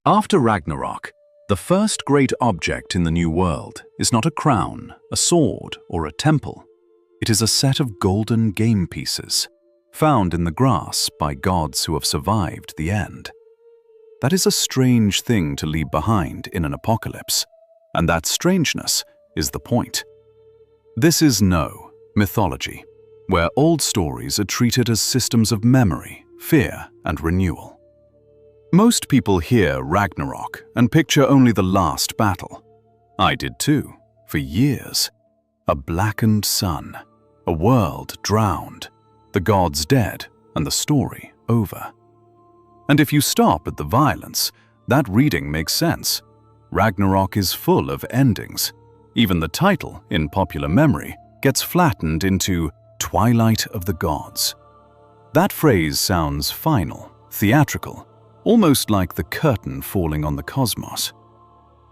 After Ragnarok, the first great object in the new world is not a crown, a sword, or a temple. It is a set of golden game pieces, found in the grass by gods who have survived the end. That is a strange thing to leave behind in an apocalypse, and that strangeness is the point. This is mythology, where old stories are treated as systems of memory, fear, and renewal. Most people hear Ragnarok and picture only the last battle. I did too, for years. A blackened sun, a world drowned, the gods dead, and the story over. And if you stop at the violence, that reading makes sense. Ragnarok is full of endings. Even the title, in popular memory, gets flattened into Twilight of the Gods. That phrase sounds final, theatrical, almost like the curtain falling on the cosmos.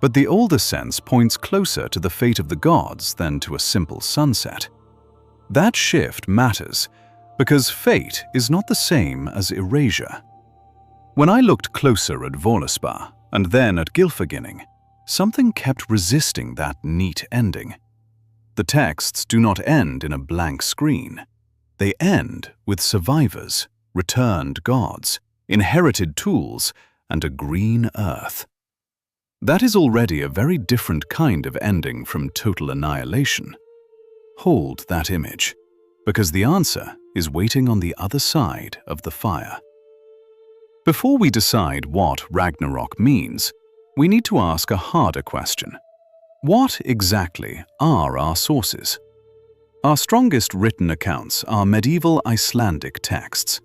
But the older sense points closer to the fate of the gods than to a simple sunset. That shift matters because fate is not the same as erasure. When I looked closer at Völuspá and then at Gylfaginning, something kept resisting that neat ending. The texts do not end in a blank screen. They end with survivors, returned gods, inherited tools, and a green earth. That is already a very different kind of ending from total annihilation. Hold that image, because the answer is waiting on the other side of the fire. Before we decide what Ragnarok means, we need to ask a harder question. What exactly are our sources? Our strongest written accounts are medieval Icelandic texts.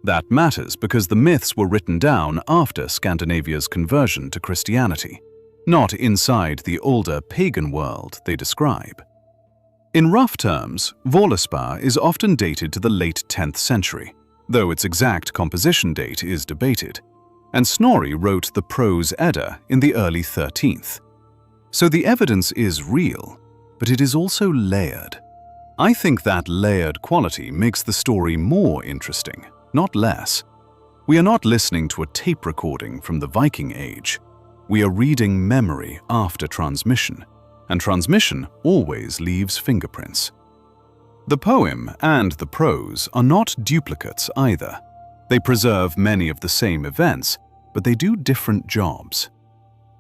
That matters because the myths were written down after Scandinavia's conversion to Christianity, not inside the older pagan world they describe. In rough terms, Völuspá is often dated to the late 10th century, though its exact composition date is debated, and Snorri wrote the prose Edda in the early 13th. So the evidence is real, but it is also layered. I think that layered quality makes the story more interesting, not less. We are not listening to a tape recording from the Viking Age. We are reading memory after transmission, and transmission always leaves fingerprints. The poem and the prose are not duplicates either. They preserve many of the same events, but they do different jobs.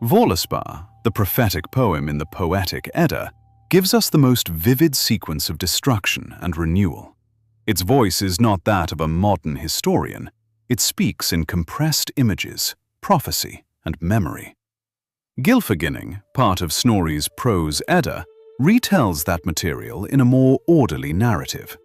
Völuspá, the prophetic poem in the poetic Edda, gives us the most vivid sequence of destruction and renewal. Its voice is not that of a modern historian. It speaks in compressed images, prophecy, and memory. Gylfaginning, part of Snorri's prose Edda, retells that material in a more orderly narrative.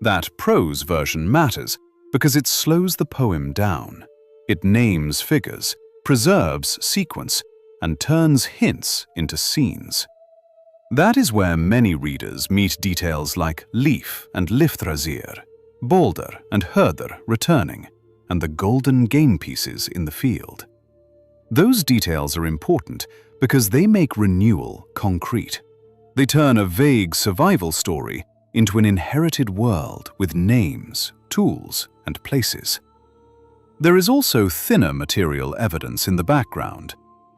That prose version matters because it slows the poem down. It names figures, preserves sequence, and turns hints into scenes. That is where many readers meet details like Lif and Lifthrasir, Baldr and Hödr returning, and the golden game pieces in the field. Those details are important because they make renewal concrete. They turn a vague survival story into an inherited world with names, tools, and places. There is also thinner material evidence in the background.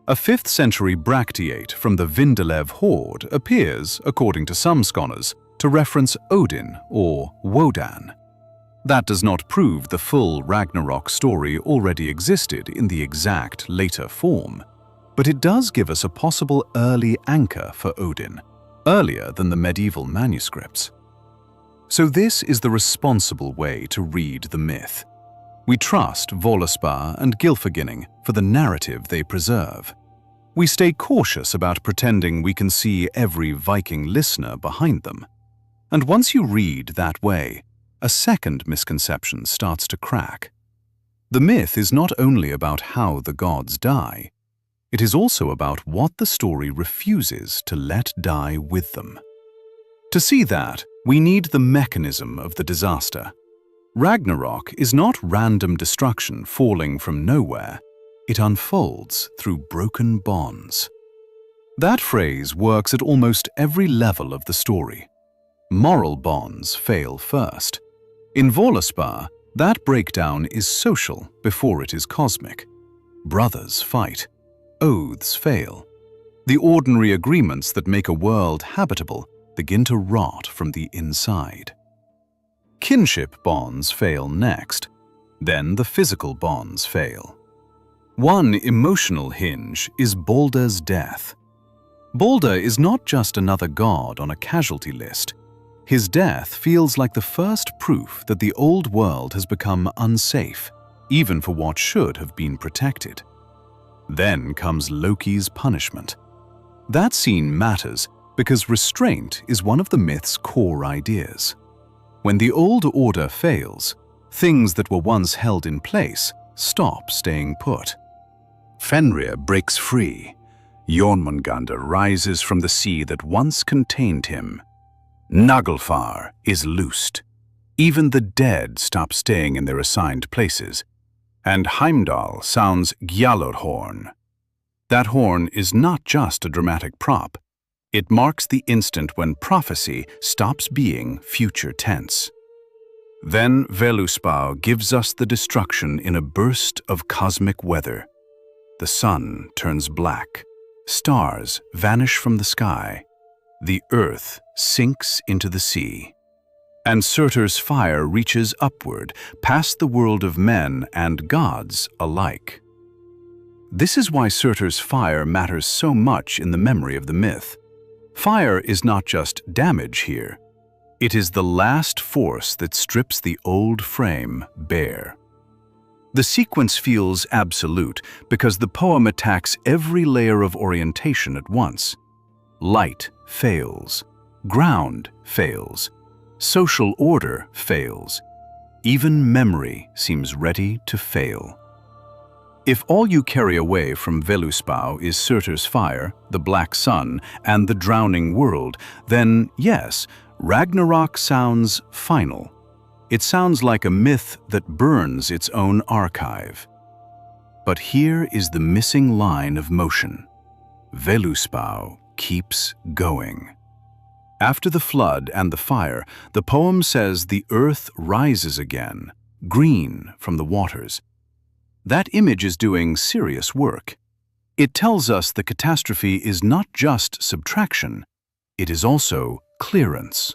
A 5th century bracteate from the Vindelev Odin appears, according to some scholars, to reference Odin or Wodan. That does not prove the full Ragnarok story already existed in the exact later form, but it does give us a possible early anchor for Odin, earlier than the medieval manuscripts. So this is the responsible way to read the myth. We trust Völuspá and Gylfaginning for the narrative they preserve. We stay cautious about pretending we can see every Viking listener behind them. And once you read that way, a second misconception starts to crack. The myth is not only about how the gods die, it is also about what the story refuses to let die with them. To see that, we need the mechanism of the disaster. Ragnarok is not random destruction falling from nowhere. It unfolds through broken bonds. That phrase works at almost every level of the story. Moral bonds fail first. In Völuspá, that breakdown is social before it is cosmic. Brothers fight. Oaths fail. The ordinary agreements that make a world habitable begin to rot from the inside. Kinship bonds fail next. Then the physical bonds fail. One emotional hinge is Baldr's death. Baldr is not just another god on a casualty list. His death feels like the first proof that the old world has become unsafe, even for what should have been protected. Then comes Loki's punishment. That scene matters because restraint is one of the myth's core ideas. When the old order fails, things that were once held in place stop staying put. Fenrir breaks free. Jormungandr rises from the sea that once contained him. Naglfar is loosed. Even the dead stop staying in their assigned places. And Heimdall sounds Gjallarhorn. That horn is not just a dramatic prop. It marks the instant when prophecy stops being future tense. Then Völuspá gives us the destruction in a burst of cosmic weather. The sun turns black. Stars vanish from the sky. The earth sinks into the sea. And Surtur's fire reaches upward, past the world of men and gods alike. This is why Surtur's fire matters so much in the memory of the myth. Fire is not just damage here. It is the last force that strips the old frame bare. The sequence feels absolute because the poem attacks every layer of orientation at once. Light fails. Ground fails. Social order fails. Even memory seems ready to fail. If all you carry away from Völuspá is Surtur's fire, the black sun, and the drowning world, then yes, Ragnarok sounds final. It sounds like a myth that burns its own archive. But here is the missing line of motion. Völuspá keeps going. After the flood and the fire, the poem says the earth rises again, green from the waters. That image is doing serious work. It tells us the catastrophe is not just subtraction, it is also clearance.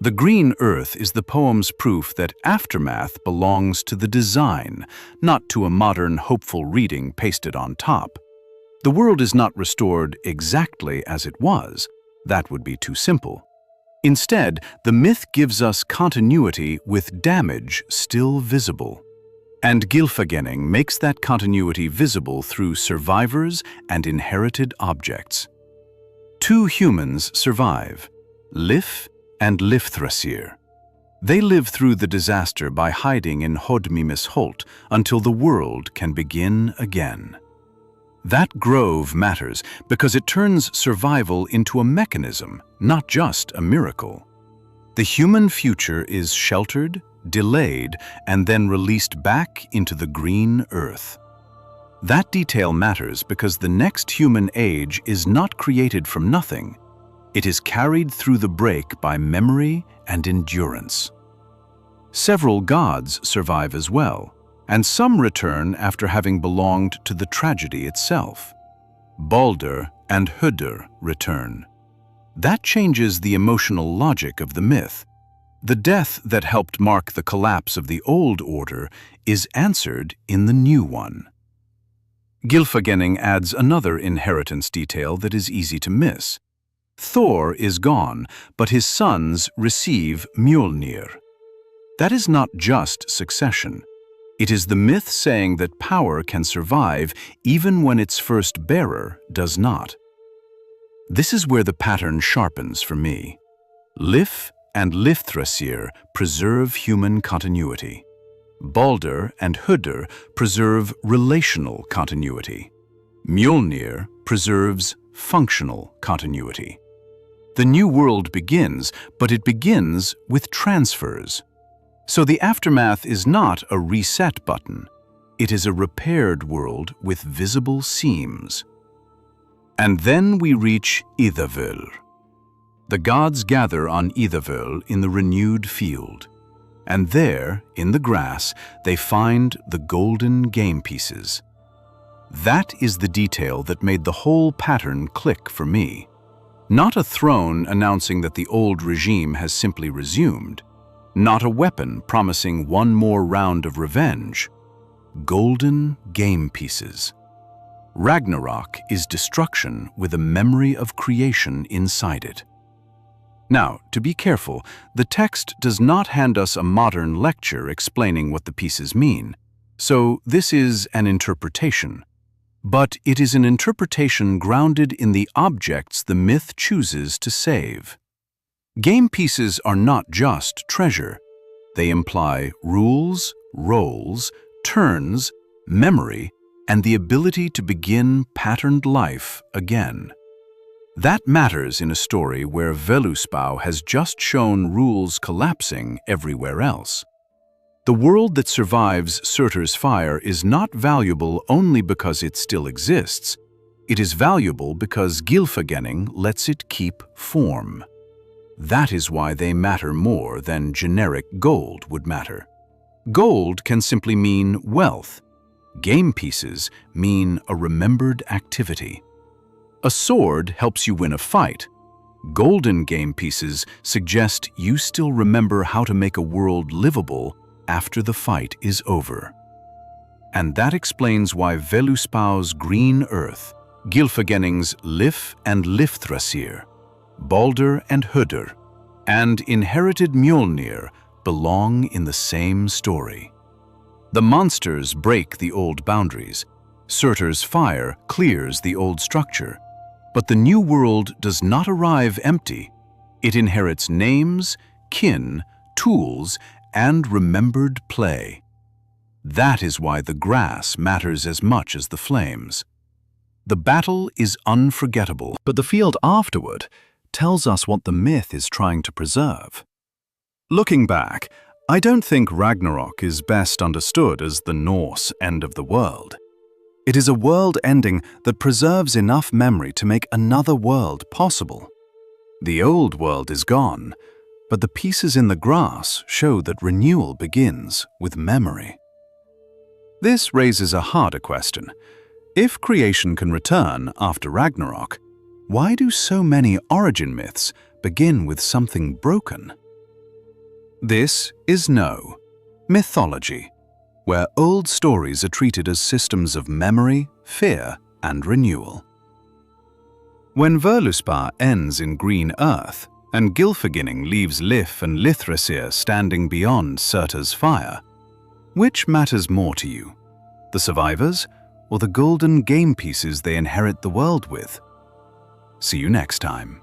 The green earth is the poem's proof that aftermath belongs to the design, not to a modern hopeful reading pasted on top. The world is not restored exactly as it was. That would be too simple. Instead, the myth gives us continuity with damage still visible. And Gylfaginning makes that continuity visible through survivors and inherited objects. Two humans survive, Lif and Lifthrasir. They live through the disaster by hiding in Hodmimis Holt until the world can begin again. That grove matters because it turns survival into a mechanism, not just a miracle. The human future is sheltered, delayed, and then released back into the green earth. That detail matters because the next human age is not created from nothing. It is carried through the break by memory and endurance. Several gods survive as well, and some return after having belonged to the tragedy itself. Baldr and Hödr return. That changes the emotional logic of the myth. The death that helped mark the collapse of the old order is answered in the new one. Gylfaginning adds another inheritance detail that is easy to miss. Thor is gone, but his sons receive Mjölnir. That is not just succession. It is the myth saying that power can survive even when its first bearer does not. This is where the pattern sharpens for me. Lif and Lifthrasir preserve human continuity. Baldr and Hödr preserve relational continuity. Mjölnir preserves functional continuity. The new world begins, but it begins with transfers. So the aftermath is not a reset button. It is a repaired world with visible seams. And then we reach Idavöl. The gods gather on Idavöl in the renewed field. And there, in the grass, they find the golden game pieces. That is the detail that made the whole pattern click for me. Not a throne announcing that the old regime has simply resumed. Not a weapon promising one more round of revenge. Golden game pieces. Ragnarok is destruction with a memory of creation inside it. Now, to be careful, the text does not hand us a modern lecture explaining what the pieces mean, so this is an interpretation. But it is an interpretation grounded in the objects the myth chooses to save. Game pieces are not just treasure. They imply rules, roles, turns, memory, and the ability to begin patterned life again. That matters in a story where Völuspá has just shown rules collapsing everywhere else. The world that survives Surtur's fire is not valuable only because it still exists. It is valuable because Gylfaginning lets it keep form. That is why they matter more than generic gold would matter. Gold can simply mean wealth. Game pieces mean a remembered activity. A sword helps you win a fight. Golden game pieces suggest you still remember how to make a world livable after the fight is over. And that explains why Völuspá's green earth, Gylfaginning's Lif and Lifthrasir, Baldr and Hödr, and inherited Mjölnir belong in the same story. The monsters break the old boundaries. Surtur's fire clears the old structure. But the new world does not arrive empty. It inherits names, kin, tools, and remembered play. That is why the grass matters as much as the flames. The battle is unforgettable, but the field afterward tells us what the myth is trying to preserve. Looking back, I don't think Ragnarok is best understood as the Norse end of the world. It is a world ending that preserves enough memory to make another world possible. The old world is gone, but the pieces in the grass show that renewal begins with memory. This raises a harder question. If creation can return after Ragnarok, why do so many origin myths begin with something broken? This is MYTHOLOGY, where old stories are treated as systems of memory, fear, and renewal. When Völuspá ends in green earth, and Gylfaginning leaves Lif and Lifthrasir standing beyond Surtur's fire, which matters more to you, the survivors or the golden game pieces they inherit the world with? See you next time.